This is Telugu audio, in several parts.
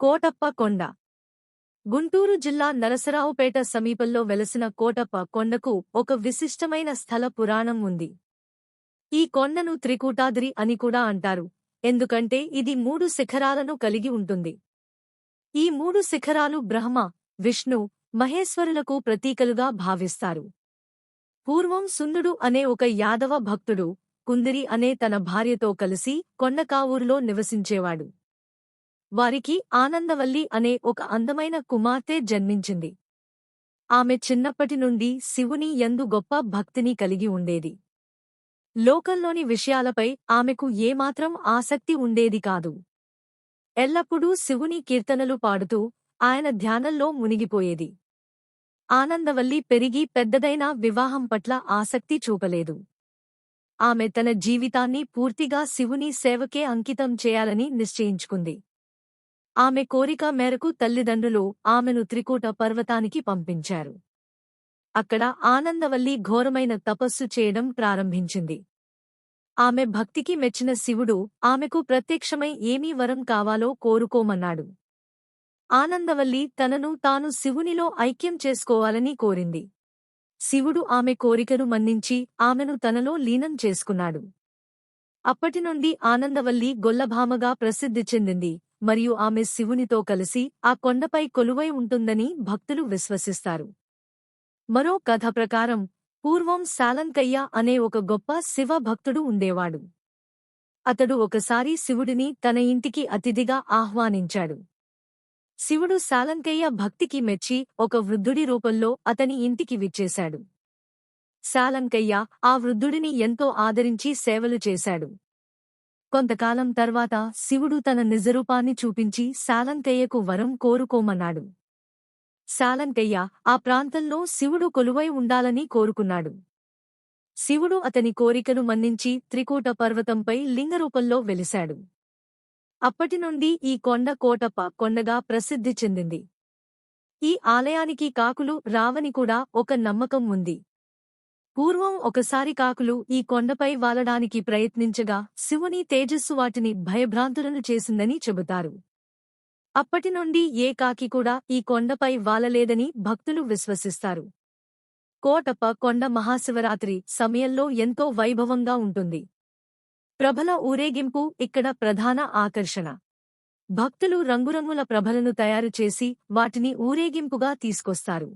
కోటప్ప కొండ. గుంటూరు జిల్లా నరసరావుపేట సమీపంలో వెలసిన కోటప్ప కొండకు ఒక విశిష్టమైన స్థల పురాణం ఉంది. ఈ కొండను త్రికూటాద్రి అని కూడా అంటారు, ఎందుకంటే ఇది 3 శిఖరాలను కలిగి ఉంటుంది. ఈ 3 శిఖరాలు బ్రహ్మ, విష్ణు, మహేశ్వరులకు ప్రతీకలుగా భావిస్తారు. పూర్వం సుందుడు అనే ఒక యాదవ భక్తుడు కుందిరి అనే తన భార్యతో కలిసి కొండకావూరులో నివసించేవాడు. వారికి ఆనందవల్లి అనే ఒక అందమైన కుమార్తె జన్మించింది. ఆమె చిన్నప్పటి నుండి శివుని యందు గొప్ప భక్తిని కలిగి ఉండేది. లోకంలోని విషయాలపై ఆమెకు ఏమాత్రం ఆసక్తి ఉండేది కాదు. ఎల్లప్పుడూ శివుని కీర్తనలు పాడుతూ ఆయన ధ్యానంలో మునిగిపోయేది. ఆనందవల్లి పెరిగి పెద్దదైనా వివాహం పట్ల ఆసక్తి చూపలేదు. ఆమె తన జీవితాన్ని పూర్తిగా శివుని సేవకే అంకితం చేయాలని నిశ్చయించుకుంది. ఆమె కోరిక మేరకు తల్లిదండ్రులు ఆమెను త్రికూట పర్వతానికి పంపించారు. అక్కడ ఆనందవల్లి ఘోరమైన తపస్సు చేయడం ప్రారంభించింది. ఆమె భక్తికి మెచ్చిన శివుడు ఆమెకు ప్రత్యక్షమై ఏమీ వరం కావాలో కోరుకోమన్నాడు. ఆనందవల్లి తనను తాను శివునిలో ఐక్యం చేసుకోవాలని కోరింది. శివుడు ఆమె కోరికను మన్నించి ఆమెను తనలో లీనం చేసుకున్నాడు. అప్పటినుండి ఆనందవల్లి గొల్లభామగా ప్రసిద్ధి చెందింది మరియు ఆమె శివునితో కలిసి ఆ కొండపై కొలువై ఉంటుందని భక్తులు విశ్వసిస్తారు. మరో కథ ప్రకారం పూర్వం సాలంకయ్య అనే ఒక గొప్ప శివ భక్తుడు ఉండేవాడు. అతడు ఒకసారి శివుడిని తన ఇంటికి అతిథిగా ఆహ్వానించాడు. శివుడు సాలంకయ్య భక్తికి మెచ్చి ఒక వృద్ధుడి రూపంలో అతని ఇంటికి విచ్చేశాడు. సాలంకయ్య ఆ వృద్ధుడిని ఎంతో ఆదరించి సేవలు చేశాడు. కొంతకాలం తర్వాత శివుడు తన నిజరూపాన్ని చూపించి సాలంకయ్యకు వరం కోరుకోమన్నాడు. సాలంకయ్య ఆ ప్రాంతంలో శివుడు కొలువై ఉండాలని కోరుకున్నాడు. శివుడు అతని కోరికను మన్నించి త్రికూట పర్వతంపై లింగరూపంలో వెలిశాడు. అప్పటినుండి ఈ కొండ కోటప్ప కొండగా ప్రసిద్ధి చెందింది. ఈ ఆలయానికి కాకులు రావని కూడా ఒక నమ్మకం ఉంది. పూర్వం ఒకసారి కాకులు ఈ కొండపై వాలడానికి ప్రయత్నించగా శివుని తేజస్సు వాటిని భయభ్రాంతులను చేసిందని చెబుతారు. అప్పటినుండి ఏ కాకి కూడా ఈ కొండపై వాలలేదని భక్తులు విశ్వసిస్తారు. కోటప్ప కొండ మహాశివరాత్రి సమయంలో ఎంతో వైభవంగా ఉంటుంది. ప్రభల ఊరేగింపు ఇక్కడ ప్రధాన ఆకర్షణ. భక్తులు రంగురంగుల ప్రభలను తయారు చేసి వాటిని ఊరేగింపుగా తీసుకొస్తారు.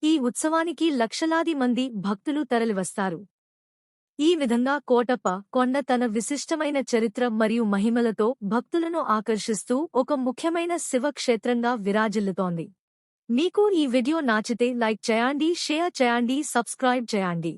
ఈ ఉత్సవానికి లక్షలాది మంది భక్తులు తరలివస్తారు. ఈ విధంగా కోటప్ప కొండ తన విశిష్టమైన చరిత్ర మరియు మహిమలతో భక్తులను ఆకర్షిస్తూ ఒక ముఖ్యమైన శివక్షేత్రంగా విరాజిల్లుతోంది. మీకు ఈ వీడియో నచ్చితే లైక్ చేయండి, షేర్ చేయండి, సబ్స్క్రైబ్ చేయండి.